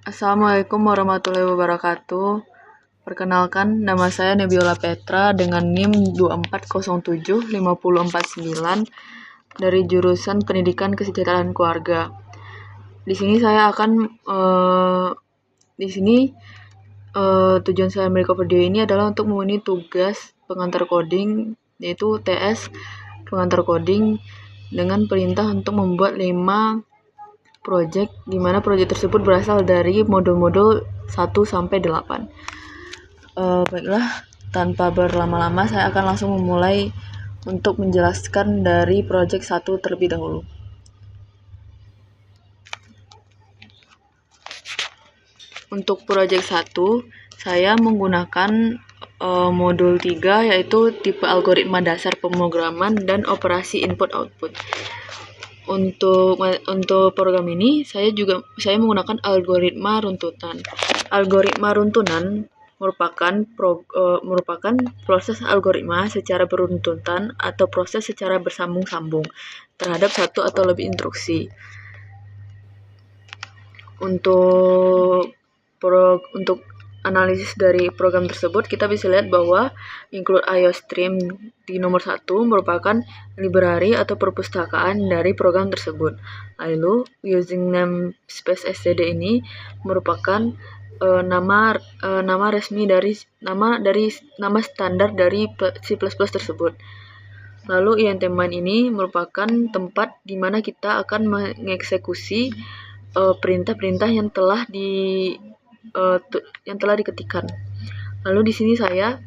Assalamualaikum warahmatullahi wabarakatuh. Perkenalkan, nama saya Nebiola Petra dengan NIM 24075049 dari jurusan Pendidikan Kesejahteraan Keluarga. Di sini saya akan tujuan saya merekod video ini adalah untuk memenuhi tugas pengantar coding, yaitu TS pengantar coding dengan perintah untuk membuat 5 project, di mana project tersebut berasal dari modul-modul 1 sampai 8. Baiklah, tanpa berlama-lama saya akan langsung memulai untuk menjelaskan dari project 1 terlebih dahulu. Untuk project 1, saya menggunakan modul 3, yaitu tipe algoritma dasar pemrograman dan operasi input-output. Untuk program ini saya menggunakan algoritma runtutan. Algoritma runtutan merupakan proses algoritma secara beruntutan atau proses secara bersambung-sambung terhadap satu atau lebih instruksi. Untuk analisis dari program tersebut, kita bisa lihat bahwa include IOStream di nomor 1 merupakan library atau perpustakaan dari program tersebut. Lalu using namespace std ini merupakan nama resmi dari nama standar dari C++ tersebut. Lalu INTMine ini merupakan tempat di mana kita akan mengeksekusi perintah-perintah yang telah diketikkan. Lalu di sini saya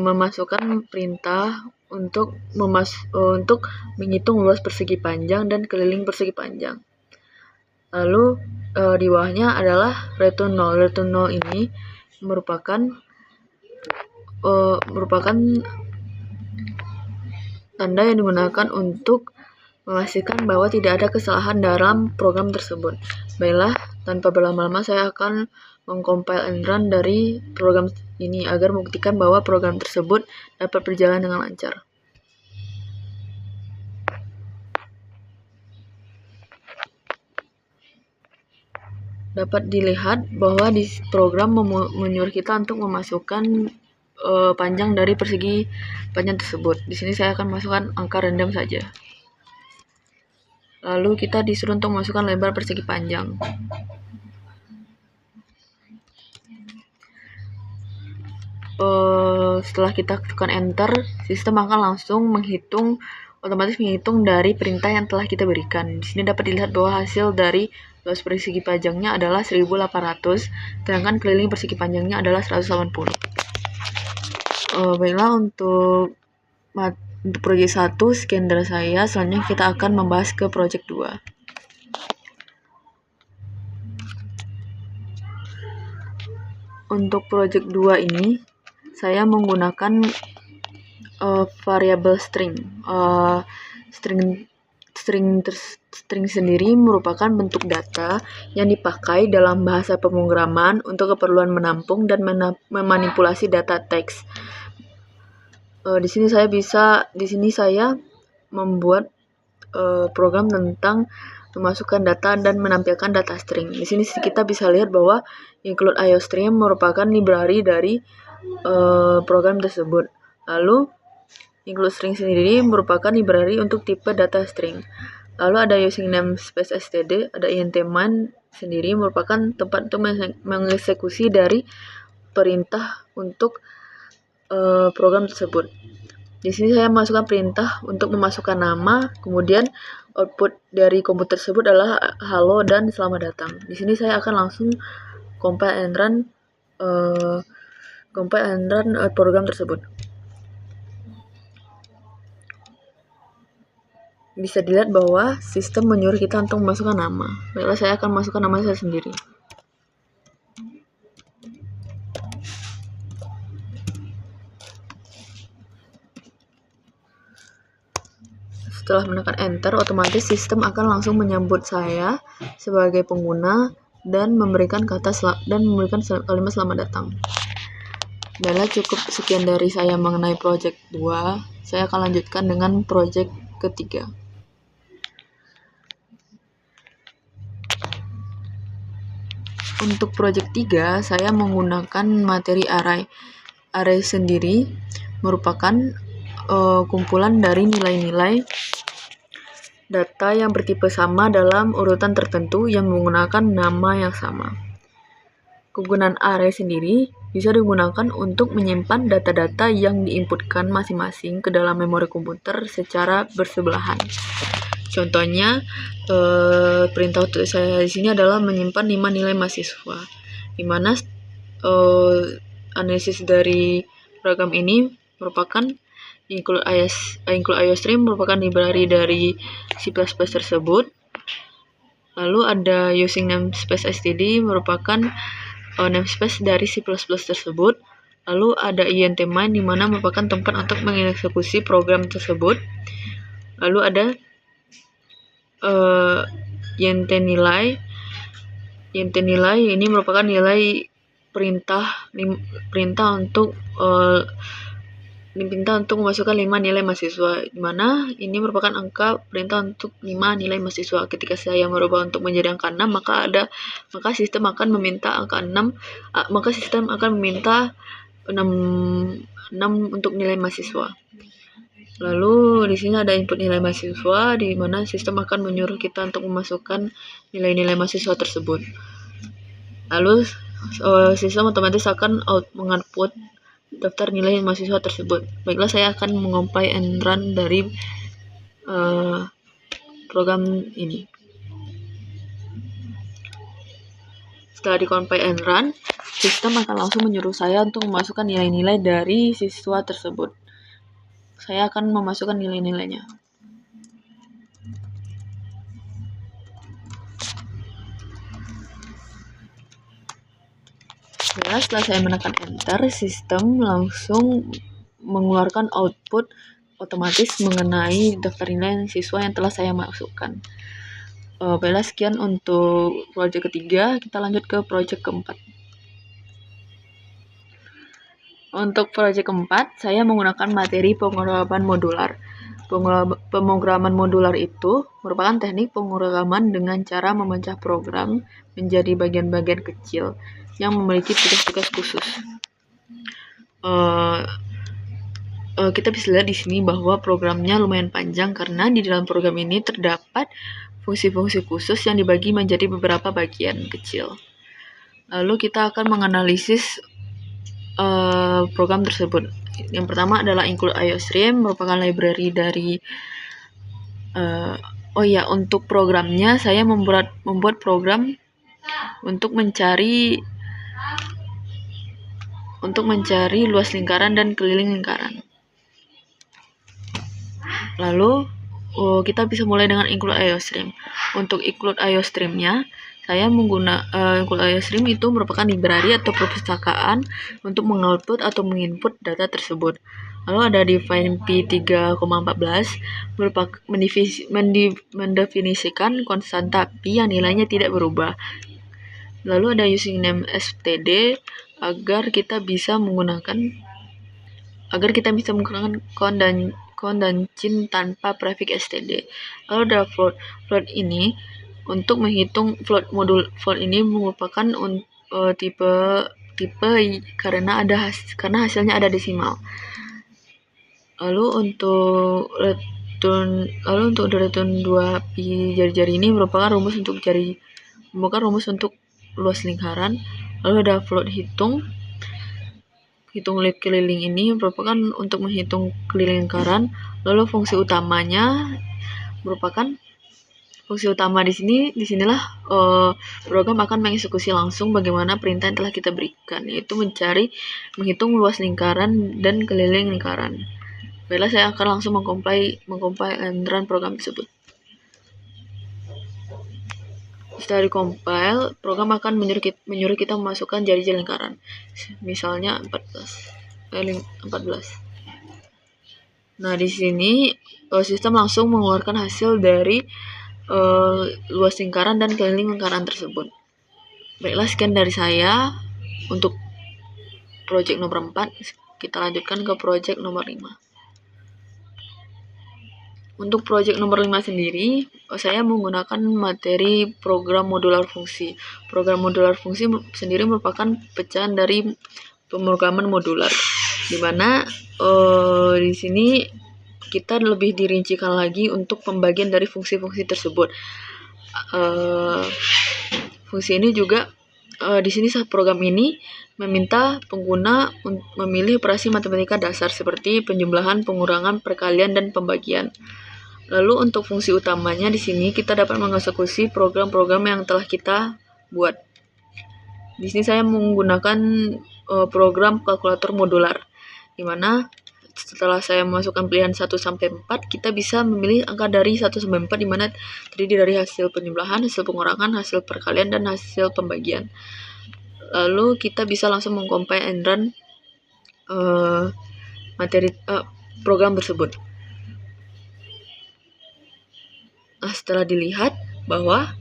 memasukkan perintah untuk menghitung luas persegi panjang dan keliling persegi panjang. Lalu di bawahnya adalah return null. Return null ini merupakan tanda yang digunakan untuk memastikan bahwa tidak ada kesalahan dalam program tersebut. Baiklah, tanpa berlama-lama saya akan mengcompile and run dari program ini agar membuktikan bahwa program tersebut dapat berjalan dengan lancar. Dapat dilihat bahwa di program menyuruh kita untuk memasukkan panjang dari persegi panjang tersebut. Di sini saya akan masukkan angka random saja. Lalu kita disuruh untuk memasukkan lebar persegi panjang. Setelah kita tekan enter, sistem akan langsung otomatis menghitung dari perintah yang telah kita berikan. Di sini dapat dilihat bahwa hasil dari luas persegi panjangnya adalah 1800, sedangkan keliling persegi panjangnya adalah 180. Baiklah, untuk project 1 sekian dari saya. Selanjutnya kita akan membahas ke project 2. Untuk project 2 ini saya menggunakan variabel string. String sendiri merupakan bentuk data yang dipakai dalam bahasa pemrograman untuk keperluan menampung dan memanipulasi data teks. Di sini saya membuat program tentang memasukkan data dan menampilkan data string. Di sini kita bisa lihat bahwa include IOStream merupakan library dari program tersebut. Lalu include string sendiri merupakan library untuk tipe data string. Lalu ada using namespace std, ada INTMine sendiri merupakan tempat untuk mengeksekusi dari perintah untuk program tersebut. Di sini saya masukkan perintah untuk memasukkan nama, kemudian output dari komputer tersebut adalah halo dan selamat datang. Di sini saya akan langsung compile and run program tersebut. Bisa dilihat bahwa sistem menyuruh kita untuk memasukkan nama. Baiklah, saya akan masukkan nama saya sendiri. Setelah menekan enter, otomatis sistem akan langsung menyambut saya sebagai pengguna dan memberikan kalimat selamat datang. Baiklah, cukup sekian dari saya mengenai project 2. Saya akan lanjutkan dengan project ketiga. Untuk project 3, saya menggunakan materi array. Array sendiri merupakan kumpulan dari nilai-nilai data yang bertipe sama dalam urutan tertentu yang menggunakan nama yang sama. Kegunaan array sendiri bisa digunakan untuk menyimpan data-data yang diinputkan masing-masing ke dalam memori komputer secara bersebelahan. Contohnya, perintah untuk saya di sini adalah menyimpan 5 nilai mahasiswa, di mana analisis dari program ini merupakan include IOStream merupakan library dari C++ tersebut. Lalu ada using namespace std merupakan namespace dari C++ tersebut. Lalu ada intmain di mana merupakan tempat untuk mengeksekusi program tersebut. Lalu ada nilai ini merupakan nilai perintah untuk diminta untuk memasukkan 5 nilai mahasiswa, di mana ini merupakan angka perintah untuk 5 nilai mahasiswa. Ketika saya merubah untuk menjadi angka 6, maka sistem akan meminta angka 6, maka sistem akan meminta 6 untuk nilai mahasiswa. Lalu di sini ada input nilai mahasiswa, di mana sistem akan menyuruh kita untuk memasukkan nilai-nilai mahasiswa tersebut. Lalu sistem otomatis akan mengoutput daftar nilai mahasiswa tersebut. Baiklah, saya akan mengompile and run dari program ini. Setelah di-compile and run, sistem akan langsung menyuruh saya untuk memasukkan nilai-nilai dari siswa tersebut. Saya akan memasukkan nilai-nilainya. Setelah saya menekan enter, sistem langsung mengeluarkan output otomatis mengenai daftar nilai siswa yang telah saya masukkan. Baiklah, sekian untuk project ketiga. Kita lanjut ke project keempat. Untuk project keempat, saya menggunakan materi pemrograman modular. Pemrograman modular itu merupakan teknik pemrograman dengan cara memecah program menjadi bagian-bagian kecil yang memiliki tugas-tugas khusus. Kita bisa lihat di sini bahwa programnya lumayan panjang karena di dalam program ini terdapat fungsi-fungsi khusus yang dibagi menjadi beberapa bagian kecil. Lalu kita akan menganalisis program tersebut. Yang pertama adalah include IOStream, merupakan library dari untuk programnya saya membuat program untuk mencari luas lingkaran dan keliling lingkaran. Lalu kita bisa mulai dengan include IOStream. Untuk include IOStream-nya, saya menggunakan include IOStream itu merupakan library atau perpustakaan untuk mengoutput atau menginput data tersebut. Lalu ada define P3,14 merupakan mendefinisikan konstanta P yang nilainya tidak berubah. Lalu ada using name std agar kita bisa menggunakan count dan cin tanpa prefix std. Lalu ada float. Float ini untuk menghitung modul float ini merupakan tipe karena hasilnya ada desimal. Lalu untuk return 2 pi jari-jari ini merupakan rumus untuk luas lingkaran. Lalu ada float hitung keliling ini merupakan untuk menghitung keliling lingkaran. Lalu fungsi utama di sinilah program akan mengeksekusi langsung bagaimana perintah yang telah kita berikan, yaitu menghitung luas lingkaran dan keliling lingkaran. Baiklah, saya akan langsung mengcompile and run program tersebut. Setelah di-compile, program akan menyuruh kita memasukkan jari-jari lingkaran. Misalnya 14. Nah, di sini sistem langsung mengeluarkan hasil dari luas lingkaran dan keliling lingkaran tersebut. Baiklah, sekian dari saya untuk project nomor 4. Kita lanjutkan ke project nomor 5. Untuk proyek nomor 5 sendiri, saya menggunakan materi program modular fungsi. Program modular fungsi sendiri merupakan pecahan dari pemrograman modular, di mana di sini kita lebih dirincikan lagi untuk pembagian dari fungsi-fungsi tersebut. Fungsi ini juga di sini program ini meminta pengguna memilih operasi matematika dasar seperti penjumlahan, pengurangan, perkalian, dan pembagian. Lalu untuk fungsi utamanya di sini kita dapat mengeksekusi program-program yang telah kita buat. Di sini saya menggunakan program kalkulator modular, di mana setelah saya memasukkan pilihan 1 sampai 4, kita bisa memilih angka dari 1 sampai 4, di mana terdiri dari hasil penjumlahan, hasil pengurangan, hasil perkalian, dan hasil pembagian. Lalu kita bisa langsung mengcompile and run program tersebut. Nah, setelah dilihat bahwa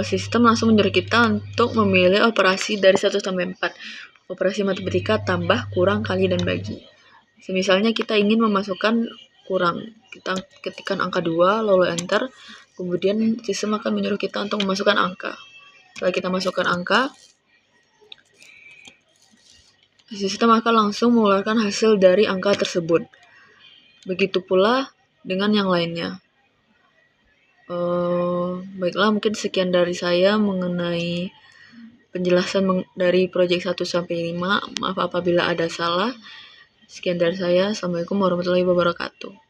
sistem langsung menyuruh kita untuk memilih operasi dari 1 sampai 4. Operasi matematika tambah, kurang, kali, dan bagi. Misalnya kita ingin memasukkan kurang, kita ketikkan angka 2, lalu enter, kemudian sistem akan menyuruh kita untuk memasukkan angka. Setelah kita masukkan angka, sistem akan langsung mengeluarkan hasil dari angka tersebut. Begitu pula dengan yang lainnya. Baiklah, mungkin sekian dari saya mengenai penjelasan dari proyek 1 sampai 5. Maaf apabila ada salah. Sekian dari saya. Assalamualaikum warahmatullahi wabarakatuh.